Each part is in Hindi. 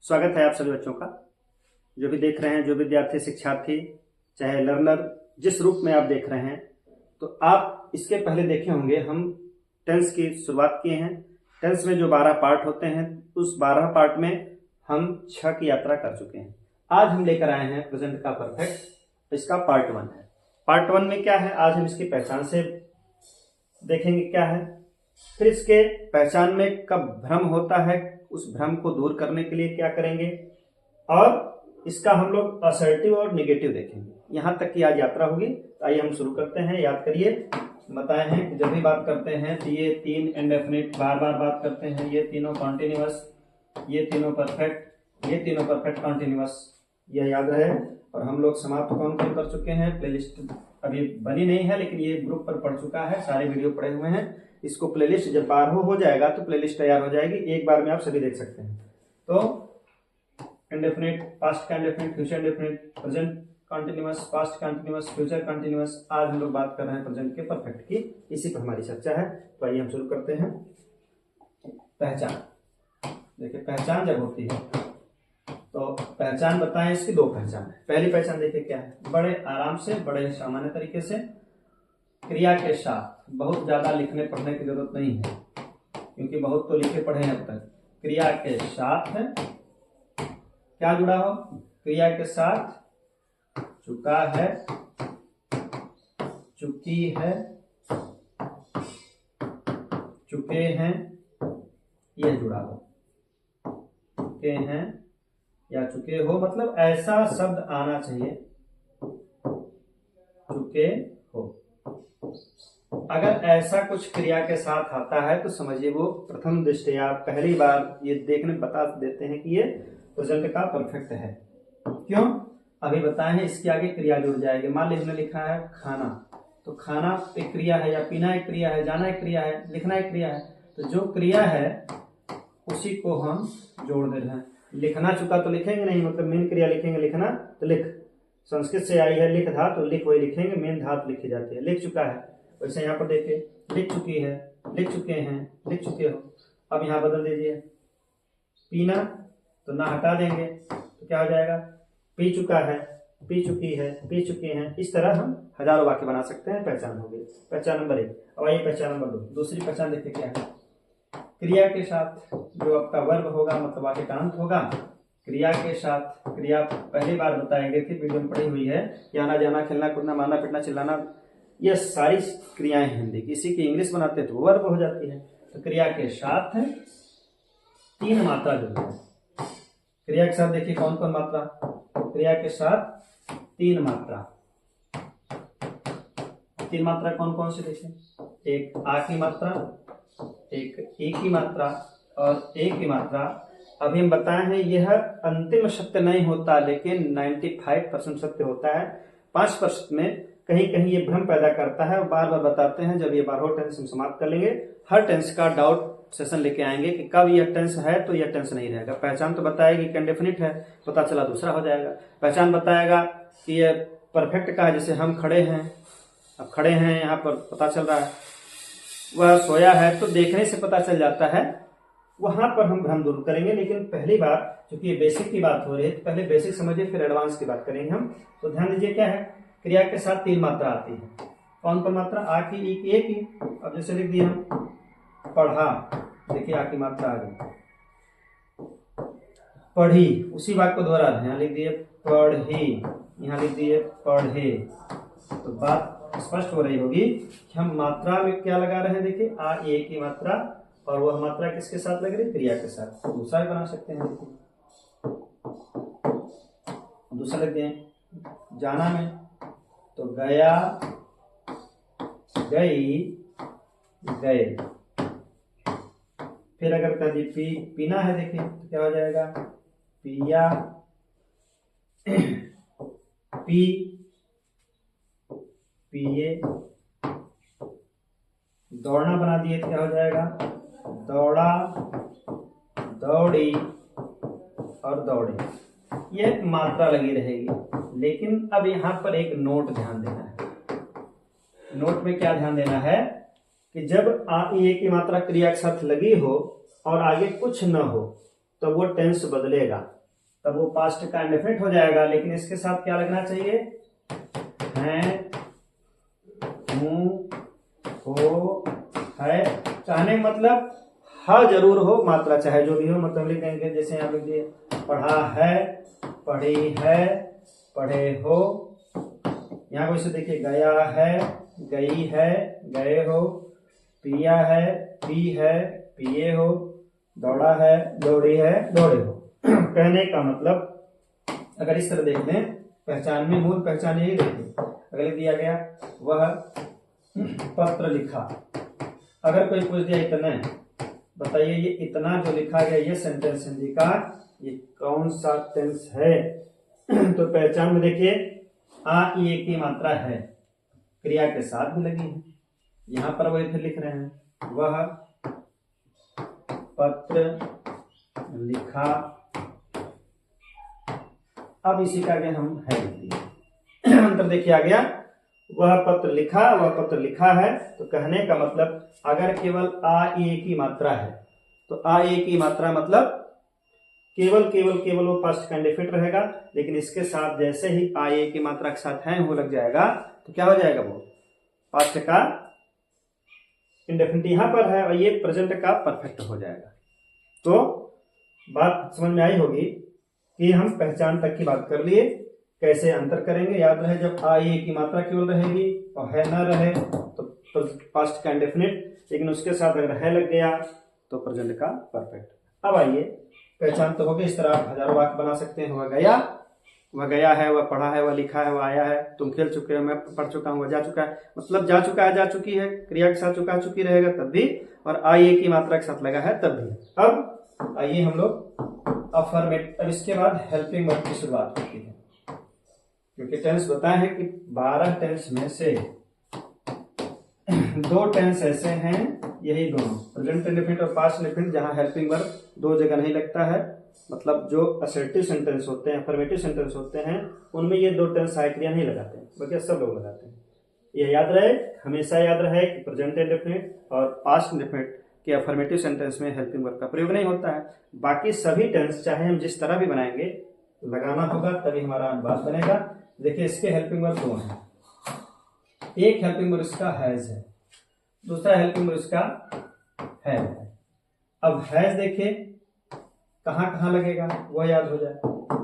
स्वागत है आप सभी बच्चों का, जो भी देख रहे हैं, जो विद्यार्थी शिक्षार्थी चाहे लर्नर, जिस रूप में आप देख रहे हैं। तो आप इसके पहले देखे होंगे हम टेंस की शुरुआत किए हैं। टेंस में जो 12 पार्ट होते हैं, उस 12 पार्ट में हम 6 की यात्रा कर चुके हैं। आज हम लेकर आए हैं प्रेजेंट का परफेक्ट, इसका पार्ट 1 है। पार्ट 1 में क्या है, आज हम इसकी पहचान से देखेंगे क्या है, फिर इसके पहचान में कब भ्रम होता है, उस भ्रम को दूर करने के लिए क्या करेंगे, और इसका हम लोग असर्टिव और निगेटिव देखेंगे। यहां तक की आज यात्रा होगी। तो आइए हम शुरू करते हैं। याद करिए, बताए हैं कि जब भी बात करते हैं तो ये 3 इंडेफिनिट बार बार बात करते हैं, ये तीनों कॉन्टिन्यूअस, ये तीनों परफेक्ट, ये तीनों परफेक्ट कॉन्टिन्यूअस, यह याद रहे। और हम लोग समाप्त कौन कौन कर चुके हैं, प्लेलिस्ट अभी बनी नहीं है लेकिन ये ग्रुप पर पढ़ चुका है, सारे वीडियो पड़े हुए हैं। इसको प्लेलिस्ट जब 12 हो जाएगा तो प्लेलिस्ट तैयार हो जाएगी, एक बार में आप सभी देख सकते हैं। तो इंडेफिनिट, पास्ट का indefinite, future indefinite, present continuous, past continuous, future continuous. आज हम लोग बात कर रहे हैं प्रेजेंट के परफेक्ट की, इसी पर हमारी चर्चा है। तो आइए हम शुरू करते हैं। पहचान, देखिए पहचान जब होती है तो पहचान बताएं, इसकी 2 पहचान है। पहली पहचान देखिए क्या है, बड़े आराम से, बड़े सामान्य तरीके से, क्रिया के साथ। बहुत ज्यादा लिखने पढ़ने की जरूरत नहीं है क्योंकि बहुत तो लिखे पढ़े हैं अब तक। क्रिया के साथ है, क्या जुड़ा हो, क्रिया के साथ चुका है, चुकी है, चुके हैं, यह जुड़ा हो। चुके हैं या चुके हो, मतलब ऐसा शब्द आना चाहिए, चुके हो। अगर ऐसा कुछ क्रिया के साथ आता है तो समझिए वो प्रथम दृष्टया पहली बार ये देखने बता देते हैं कि ये प्रेजेंट का परफेक्ट है। क्यों, अभी बताए हैं, इसके आगे क्रिया जुड़ जाएगी। मान लीजिए हमने लिखा है खाना, तो खाना एक क्रिया है, या पीना एक क्रिया है, जाना एक क्रिया है, लिखना एक क्रिया है। तो जो क्रिया है उसी को हम जोड़ दे रहे हैं। लिखना चुका तो लिखेंगे नहीं, मतलब मेन क्रिया लिखेंगे, लिखना तो लिख, संस्कृत से आई है लिख धातु, लिख वही लिखेंगे, मेन धातु लिखी जाती है। लिख चुका है, वैसे यहाँ पर देखिए लिख चुकी है, लिख चुके हैं, लिख चुके हो। अब यहाँ बदल दीजिए, पीना तो ना हटा देंगे तो क्या हो जाएगा, पी चुका है, पी चुकी है, पी चुके हैं। इस तरह हम हजारों वाक्य बना सकते हैं। पहचान हो गई, पहचान नंबर 1। अब आइए पहचान नंबर 2। दूसरी पहचान देखिए क्या है, क्रिया के साथ जो आपका वर्ब होगा, मतलब वाक्य का अंत होगा, क्रिया के साथ। क्रिया पहली बार बताई गई थी, वीडियो में पढ़ी हुई है कि आना जाना, खेलना कूदना, मारना पीटना, चिल्लाना, ये सारी क्रियाएं हिंदी की। इसी की इंग्लिश बनाते तो वर्ब हो जाती है। तो क्रिया के साथ है 3 मात्रा जुड़ी है। क्रिया के साथ देखिए कौन कौन मात्रा, क्रिया के साथ 3 मात्रा। 3 मात्रा कौन कौन सी देखिए, एक आ की मात्रा, एक ई की मात्रा और ए की मात्रा। अभी हम बताए हैं यह अंतिम सत्य नहीं होता, लेकिन 95% सत्य होता है। 5% में कहीं कहीं ये भ्रम पैदा करता है, और बार बार बताते हैं। जब ये 12 टेंस हम समाप्त कर लेंगे, हर टेंस का डाउट सेशन लेके आएंगे कि कब यह टेंस है तो यह टेंस नहीं रहेगा। पहचान तो बताएगी कि इंडेफिनिट है, पता चला दूसरा हो जाएगा। पहचान बताएगा कि यह परफेक्ट का है, जैसे हम खड़े हैं, अब खड़े हैं यहाँ पर पता चल रहा है, वह सोया है तो देखने से पता चल जाता है। वहां पर हम भ्रम दूर करेंगे। लेकिन पहली बार क्योंकि बेसिक की बात हो रही है, तो पहले बेसिक समझिए, फिर एडवांस की बात करेंगे हम। तो ध्यान दीजिए क्या है, क्रिया के साथ 3 मात्रा आती है। कौन कौन मात्रा, आ की, ई की, ए की। अब जैसे लिख दिया हम पढ़ा, देखिए आ की मात्रा आ गई। पढ़ी, उसी वाक्य को दोहरा दें, यहाँ लिख दिए पढ़ी, यहाँ लिख दिए पढ़े। तो बात स्पष्ट हो रही होगी कि हम मात्रा में क्या लगा रहे हैं। देखिए आ ए की मात्रा, और वह मात्रा किसके साथ लग रही है, क्रिया के साथ। तो दूसरा भी बना सकते हैं। दूसरा लिखते हैं जाना में, तो गया, गई, गए। फिर अगर कभी पीना है, देखिए तो क्या हो जाएगा, पिया, पी, पिए। दौड़ना बना दिए तो क्या हो जाएगा, दौड़ा, दौड़ी और दौड़े। ये मात्रा लगी रहेगी। लेकिन अब यहाँ पर एक नोट ध्यान देना है। नोट में क्या ध्यान देना है कि जब आ ए की मात्रा क्रिया के साथ लगी हो और आगे कुछ न हो, तो वो टेंस बदलेगा। तब वो पास्ट का इंडेफिनिट हो जाएगा। लेकिन इसके साथ क्या लगना चाहिए, हैं, हूँ, हो, है। कहने का मतलब हा जरूर हो, मात्रा चाहे जो भी हो, मतलब लिख देंगे। जैसे यहाँ लिख दिए, पढ़ा है, पढ़ी है, पढ़े हो। यहाँ को इसे देखिए, गया है, गई है, गए हो, पिया है, पी है, पिए हो, दौड़ा है, दौड़ी है, दौड़े हो। कहने का मतलब अगर इस तरह देख लें, पहचान में मूल पहचान यही देखिए। अगर लिख दिया गया वह पत्र लिखा, अगर कोई पूछ दिया इतने, बताइए ये इतना जो लिखा गया ये सेंटेंस हिंदी का ये कौन सा टेंस है? तो पहचान में देखिए आ ई ए की मात्रा है, क्रिया के साथ भी लगी है। यहां पर वही फिर लिख रहे हैं, वह पत्र लिखा। अब इसी का आगे हम है लिख दिए। अंतर देखिए आ गया, वह पत्र लिखा, वह पत्र लिखा है। तो कहने का मतलब अगर केवल आ ए की मात्रा है तो आ ए की मात्रा मतलब केवल वो पास्ट का इंडेफिनिट रहेगा। लेकिन इसके साथ जैसे ही आ ए की मात्रा के साथ है वो लग जाएगा तो क्या हो जाएगा, वो पास्ट का इंडेफिनिट यहां पर है और ये प्रेजेंट का परफेक्ट हो जाएगा। तो बात समझ में आई होगी कि हम पहचान तक की बात कर लिए, कैसे अंतर करेंगे। याद रहे जब आ ए की मात्रा केवल रहेगी और है न रहे तो पास्ट का इंडेफिनिट, लेकिन उसके साथ अगर है लग गया तो प्रेजेंट का परफेक्ट। अब आइए, पहचान तो हो गई। इस तरह आप हजारों वाक्य बना सकते हैं। वह गया है, वह पढ़ा है, वह लिखा है, वह आया है, तुम खेल चुके हो, मैं पढ़ चुका हूँ, वह जा चुका है। मतलब जा चुका है, जा चुकी है, क्रिया के साथ चुका चुकी रहेगा तब भी, और आई ए की मात्रा के साथ लगा है तब भी। अब आइए हम लोग अफर्मेटिव, अब इसके बाद हेल्पिंग वर्ब की शुरुआत होती है। क्योंकि टेंस बताए हैं कि 12 टेंस में से 2 टेंस ऐसे हैं, यही दोनों प्रेजेंट इंडेफिनिट और पास्ट इंडेफिनिट, जहां हेल्पिंग वर्ब 2 जगह नहीं लगता है। मतलब जो असर्टिव सेंटेंस होते हैं, अफर्मेटिव सेंटेंस होते हैं, उनमें ये 2 टेंस सहायक क्रिया नहीं लगाते हैं, बल्कि सब लोग लगाते हैं। ये याद रहे, हमेशा याद रहे कि प्रेजेंट इंडेफिनिट और पास्ट इंडेफिनिट के अफर्मेटिव सेंटेंस में हेल्पिंग वर्ब का प्रयोग नहीं होता है। बाकी सभी टेंस चाहे हम जिस तरह भी बनाएंगे लगाना होगा, तभी हमारा अनुवाद बनेगा। देखिए इसके हेल्पिंग वर्ब 2 हैं। एक हेल्पिंग वर्ब इसका हैज है, दूसरा हेल्पिंग वर्ब इसका है। अब हैज देखिए कहां कहां लगेगा वो याद हो जाए।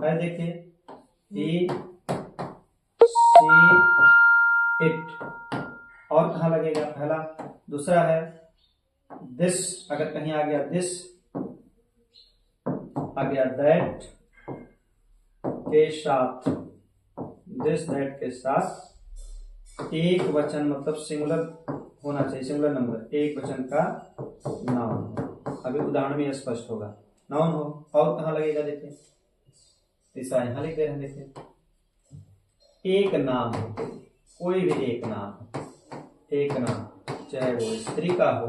है देखिए ही, शी, इट, और कहां लगेगा, पहला। दूसरा है दिस, अगर कहीं आ गया दिस, आ गया दैट के साथ, दिस दैट के साथ एक वचन, मतलब सिंगुलर होना चाहिए, सिंगुलर नंबर, एक वचन का नाउन। अभी उदाहरण में स्पष्ट होगा, नाउन हो। और कहां लगेगा देखिए, तीसरा यहां लिख दे रहे हैं, देखिए एक नाम हो, कोई भी एक नाम, एक नाम चाहे वो स्त्री का हो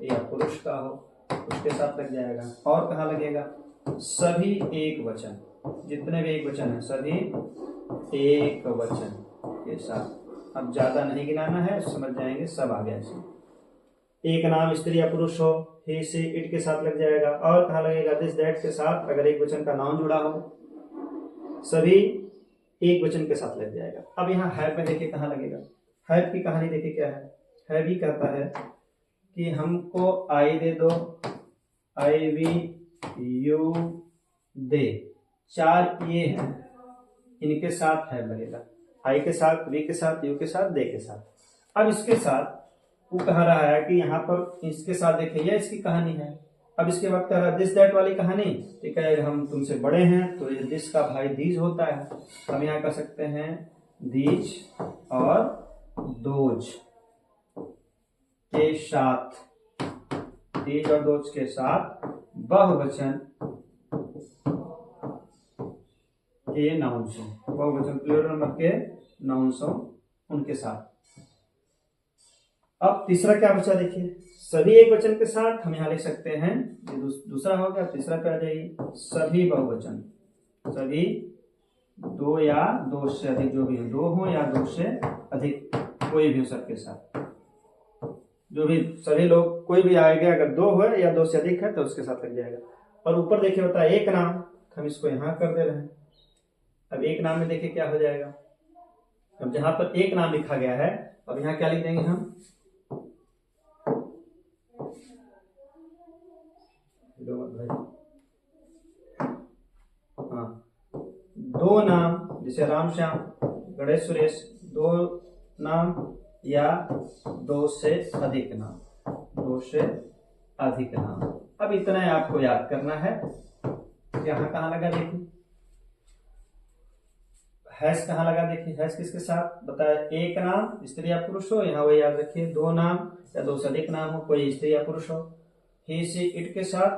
या पुरुष का हो, उसके साथ लग जाएगा। और कहां लगेगा, सभी एक वचन, जितने भी एक वचन है सभी एक वचन के साथ। अब ज्यादा नहीं गिनाना है, समझ जाएंगे, सब आ गया इसमें। एक नाम स्त्री या पुरुष हो, ही, सी, इट के साथ लग जाएगा। और कहां लगेगा, दिस दैट के साथ, अगर एक वचन का नाउन जुड़ा हो, सभी एक वचन के साथ लग जाएगा। अब यहाँ हैव में देखिए कहां लगेगा। हैव की कहानी देखिए क्या है। हैव ही कहता है कि हमको आई दे दो, आई, वी, यू, दे, 4 ये हैं, इनके साथ है लगेगा। आई के साथ, वी के साथ, यू के साथ, दे के साथ। अब इसके साथ वो कह रहा है कि यहाँ पर इसके साथ देखिए यह इसकी कहानी है। अब इसके बाद कह रहा है दिस दैट वाली कहानी, ठीक है, हम तुमसे बड़े हैं तो ये दिस का भाई दीज होता है। हम यहाँ कह सकते हैं दीज और दोज के साथ, दीज और दोज के साथ बहुवचन के नाउन्स, बहुवचन प्लूरल नंबर के नाउन्स उनके साथ। अब तीसरा क्या बचा देखिए, सभी एक वचन के साथ हम यहां लिख सकते हैं, ये दूसरा हो गया। तीसरा पे आ जाइए, सभी बहुवचन, सभी 2 या 2 से अधिक, जो भी है, 2 हो या 2 से अधिक, कोई भी हो सबके साथ, जो भी सभी लोग, कोई भी आएगा, अगर 2 हो या 2 से अधिक है तो उसके साथ लग जाएगा। और ऊपर देखिए होता है एक नाम, हम इसको यहाँ कर दे रहे हैं। अब एक नाम में देखिए क्या हो जाएगा। अब जहां पर एक नाम लिखा गया है, अब यहाँ क्या लिख देंगे हम, हाँ, दो नाम, जैसे राम श्याम, गणेश सुरेश, दो नाम या दो से अधिक नाम, दो से अधिक नाम। अब इतना ही आपको याद करना है। यहाँ कहाँ लगा देखिए, हैश कहाँ लगा देखिए, हैश किसके साथ बताया, एक नाम स्त्री या पुरुष हो, यहाँ वही याद रखिए, दो नाम या दो से अधिक नाम हो, कोई स्त्री या पुरुष हो, ही सी इट के साथ,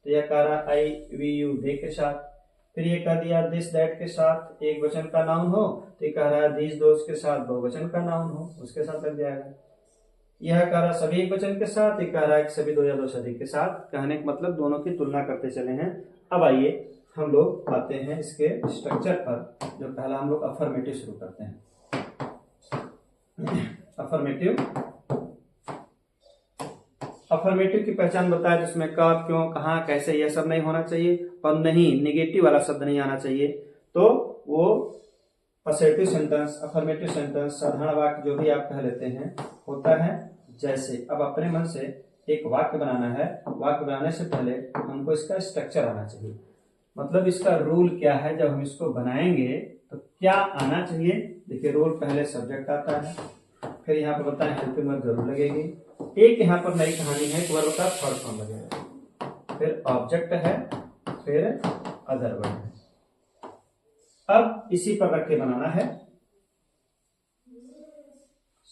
तो यह कह रहा आई वी यू दे के साथ। फिर ये कह दिया दिस दैट के साथ एक वचन का नाउन हो, तो ये कह रहा है दिस दोस्त के साथ बहुवचन का नाउन हो, उसके साथ लग जाएगा। यह कह रहा सभी एक वचन के साथ, ये कह रहा है कि सभी दो या दो से अधिक के साथ। कहने का मतलब दोनों की तुलना करते चले हैं। अब आइए हम लोग आते हैं इसके स्ट्रक्चर पर। जो पहला हम लोग अफर्मेटिव शुरू करते हैं। अफर्मेटिव की पहचान बताया, जिसमें कब, क्यों, कहाँ, कैसे, यह सब नहीं होना चाहिए, और नहीं नेगेटिव वाला शब्द नहीं आना चाहिए। तो वो पॉजिटिव सेंटेंस, अफर्मेटिव सेंटेंस, साधारण वाक्य जो भी आप कह लेते हैं होता है जैसे। अब अपने मन से एक वाक्य बनाना है। वाक्य बनाने से पहले हमको इसका स्ट्रक्चर आना चाहिए, मतलब इसका रूल क्या है। जब हम इसको बनाएंगे तो क्या आना चाहिए। देखिए रूल, पहले सब्जेक्ट आता है, फिर यहाँ पर बताएं हेल्पिंग वर्ब जरूर लगेगी। एक यहाँ पर नई कहानी है, एक वर्ब का थर्ड फॉर्म लगेगा, फिर ऑब्जेक्ट है, फिर अदर वर्ब है। अब इसी पर रख के बनाना है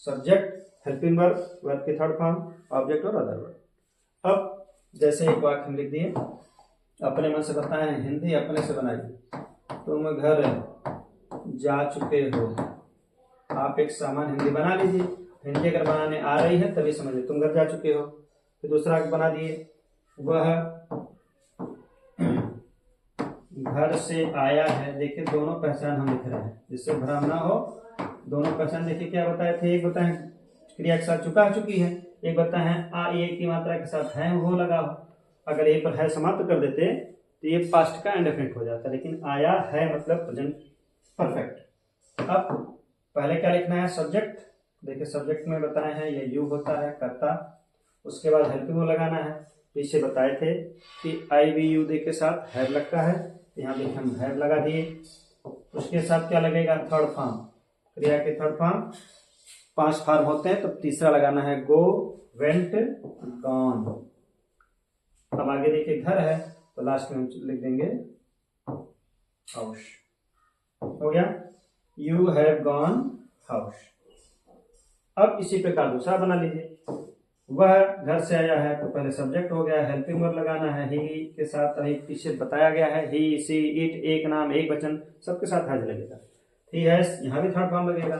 सब्जेक्ट, हेल्पिंग वर्ब, वर्ब की थर्ड फॉर्म, ऑब्जेक्ट और अदर वर्ब। अब जैसे एक वाक्य हम लिख दिए, अपने मन से बताएं, हिंदी अपने से बनाइए। तुम घर जा चुके हो। आप एक सामान हिंदी बना लीजिए। हिंदी अगर बनाने आ रही है तभी समझिए, तुम घर जा चुके हो। फिर दूसरा बना दिए, वह घर से आया है। देखिए दोनों पहचान हम लिख रहे हैं, जिससे भ्रम ना हो। दोनों पहचान देखिए क्या बताए थे, एक बताए क्रिया के साथ चुका चुकी है, एक बताए आ ये की मात्रा के साथ है वो लगा हो। अगर ये पर है समाप्त कर देते तो ये पास्ट का इंडेफिनिट हो जाता, लेकिन आया है मतलब प्रेजेंट परफेक्ट। अब पहले क्या लिखना है, सब्जेक्ट। देखिए सब्जेक्ट में बताए हैं ये यू होता है कर्ता, उसके बाद हेल्पिंग वर्ब लगाना है। पीछे बताए थे कि आई वी यू दे के साथ हैव लगता है, यहाँ देखिए हम हैव लगा दिए। उसके साथ क्या लगेगा, थर्ड फॉर्म, क्रिया के थर्ड फॉर्म 5 फॉर्म होते हैं, तो तीसरा लगाना है गो, वेंट, गॉन। अब आगे देखिए घर है, तो लास्ट में हम लिख देंगे हाउस। हो गया, यू हैव गॉन हाउस। अब इसी प्रकार दूसरा बना लीजिए, वह घर से आया है, तो पहले सब्जेक्ट हो गया, हेल्पिंग वर्ब लगाना है, ही के साथ अभी पीछे बताया गया है, ही, सी, इट, एक नाम, एक वचन, सबके साथ हैज लगेगा। ठीक है, यहाँ भी थर्ड फॉर्म लगेगा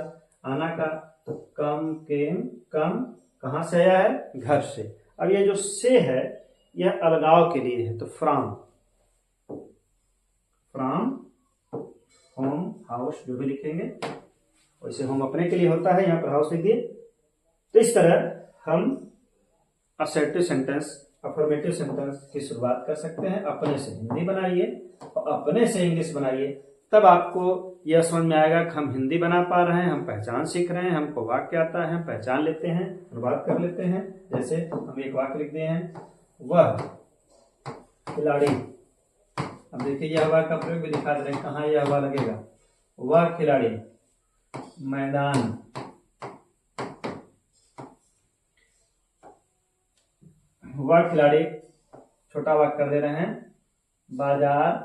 आना का, तो कम, केम, कम, कहाँ से आया है, घर से। अब ये जो से है यह अलगाव के लिए है, तो फ्रॉम, होम, हाउस जो भी लिखेंगे वैसे होम अपने के लिए होता है, यहाँ पर हाउस लिख दिए। तो इस तरह हम असर्टिव सेंटेंस, अफर्मेटिव सेंटेंस की शुरुआत कर सकते हैं। अपने से हिंदी बनाइए और अपने से इंग्लिश बनाइए, तब आपको यह समझ में आएगा कि हम हिंदी बना पा रहे हैं, हम पहचान सीख रहे हैं, हमको वाक्य आता है, हम पहचान लेते हैं, अनुवाद कर लेते हैं। जैसे हम एक वाक्य लिख दिए हैं, वह खिलाड़ी। अब देखिए यह हवा का प्रयोग भी दिखा दे रहे हैं, कहाँ यह हवा लगेगा, वह खिलाड़ी मैदान, वह खिलाड़ी, छोटा वाक्य कर दे रहे हैं, बाजार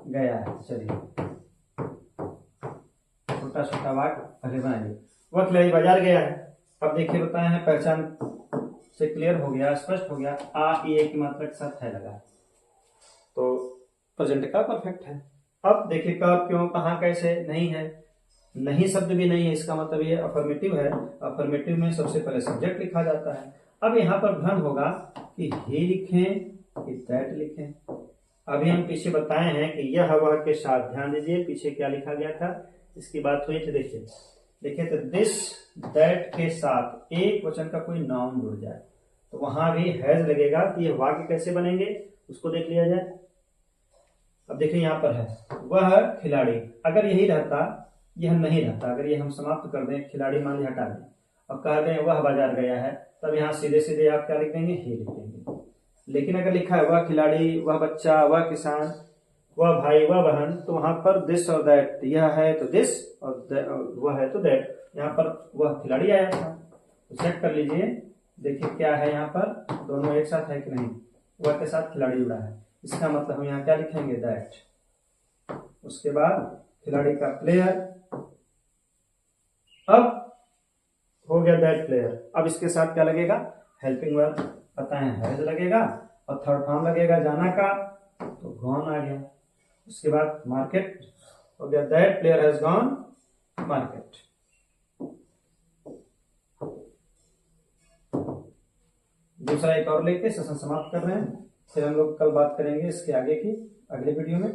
गया है। चलिए छोटा छोटा वाक्य पहले बनाइए, वह खिलाड़ी बाजार गया है। अब देखिए बताए हैं, पहचान से क्लियर हो गया, स्पष्ट हो गया, आ ये की मात्रा के साथ है लगा, तो प्रेजेंट का परफेक्ट है। अब देखिए कब, क्यों, कहाँ, कैसे नहीं है, नहीं शब्द भी नहीं है, इसका मतलब ये अफर्मेटिव है। अफर्मेटिव में सबसे पहले सब्जेक्ट लिखा जाता है। अब यहाँ पर भ्रम होगा कि ही लिखें कि दैट लिखें। अभी हम पीछे बताए हैं कि यह वह के साथ, ध्यान दीजिए पीछे क्या लिखा गया था, इसकी बात हुई थी। देखिए तो दिस दैट के साथ एक वचन का कोई नाउन जुड़ जाए तो वहां भी हैज लगेगा। तो ये वाक्य कैसे बनेंगे, उसको देख लिया जाए। अब देखिए यहाँ पर है वह खिलाड़ी, अगर यही रहता, यह नहीं रहता, अगर ये हम समाप्त कर दें, खिलाड़ी मान ली हटा दें, अब कह दें वह बाजार गया है, तब यहाँ सीधे सीधे आप क्या लिख देंगे, ही लिख देंगे। लेकिन अगर लिखा है वह खिलाड़ी, वह बच्चा, वह किसान, वह भाई, वह बहन, तो वहां पर दिस और दैट, यह है तो दिस और वह है तो दैट, यहाँ पर वह खिलाड़ी आया था। तो चेक कर लीजिए, देखिए क्या है यहाँ पर, दोनों एक साथ है कि नहीं, वह के साथ खिलाड़ी जुड़ा है, इसका मतलब हम यहाँ क्या लिखेंगे, दैट। उसके बाद खिलाड़ी का प्लेयर, अब हो गया दैट प्लेयर। अब इसके साथ क्या लगेगा, हेल्पिंग वर्ब, पता है हैज लगेगा, और थर्ड फॉर्म लगेगा जाना का, तो गॉन आ गया। उसके बाद मार्केट हो गया, that player has gone market. दूसरा एक और लेके सेशन समाप्त कर रहे हैं, फिर हम लोग कल बात करेंगे इसके आगे की अगले वीडियो में।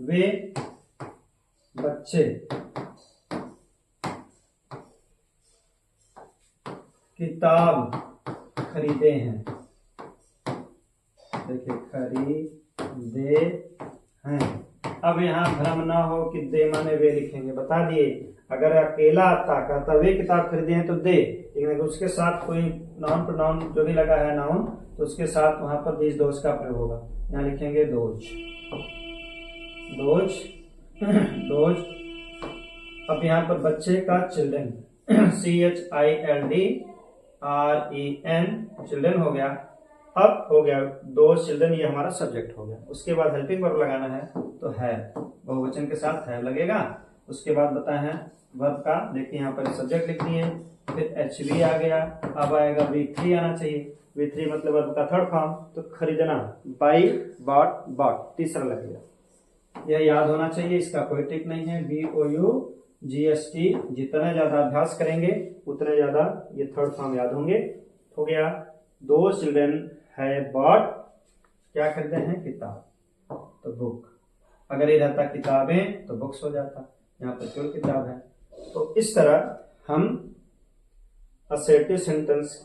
वे बच्चे किताब खरीदे हैं, देखिए खरीदे हैं। अब यहाँ भ्रम ना हो कि दे माने वे लिखेंगे, बता दिए अगर अकेला आता कहता वे किताब खरीदे हैं तो दे, लेकिन उसके साथ कोई नाउन प्रोनाउन जो भी लगा है नाउन, तो उसके साथ वहां पर दीज दोज का प्रयोग होगा, यहाँ लिखेंगे दोज, दोज दोज। अब यहाँ पर बच्चे का चिल्ड्रन, CHILDREN, चिल्ड्रन हो गया। अब हो गया दो चिल्ड्रन, ये हमारा सब्जेक्ट हो गया। उसके बाद हेल्पिंग वर्ब लगाना है तो है, बहुवचन के साथ है लगेगा। उसके बाद बताए हैं वर्ब का, देखिए यहाँ पर सब्जेक्ट लिख दिए, फिर HV आ गया, अब आएगा V3 आना चाहिए, V3 मतलब वर्ब का थर्ड फॉर्म, तो खरीदना, बाई, बॉट, बॉट, तीसरा लगेगा। यह याद होना चाहिए, इसका कोई ट्रिक नहीं है। BOUGST, जितना ज्यादा अभ्यास करेंगे उतने ज्यादा ये थर्ड फॉर्म याद होंगे। हो गया, दो चिल्ड्रन है बॉट, क्या खरीदे हैं, किताब, तो बुक। अगर ये रहता किताबें तो बुक्स हो जाता, यहाँ पर केवल किताब है। तो इस तरह हम असर्टिव सेंटेंस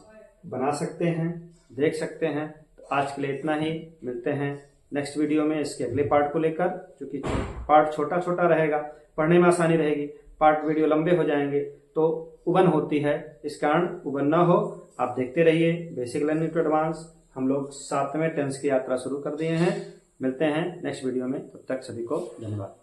बना सकते हैं, देख सकते हैं। तो आज के लिए इतना ही, मिलते हैं नेक्स्ट वीडियो में इसके अगले पार्ट को लेकर, क्योंकि पार्ट छोटा छोटा रहेगा, पढ़ने में आसानी रहेगी। पार्ट वीडियो लंबे हो जाएंगे तो उबन होती है, इस कारण उबन ना हो, आप देखते रहिए बेसिक लर्निंग टू एडवांस। हम लोग 7वें टेंस की यात्रा शुरू कर दिए हैं। मिलते हैं नेक्स्ट वीडियो में, तब तक सभी को धन्यवाद।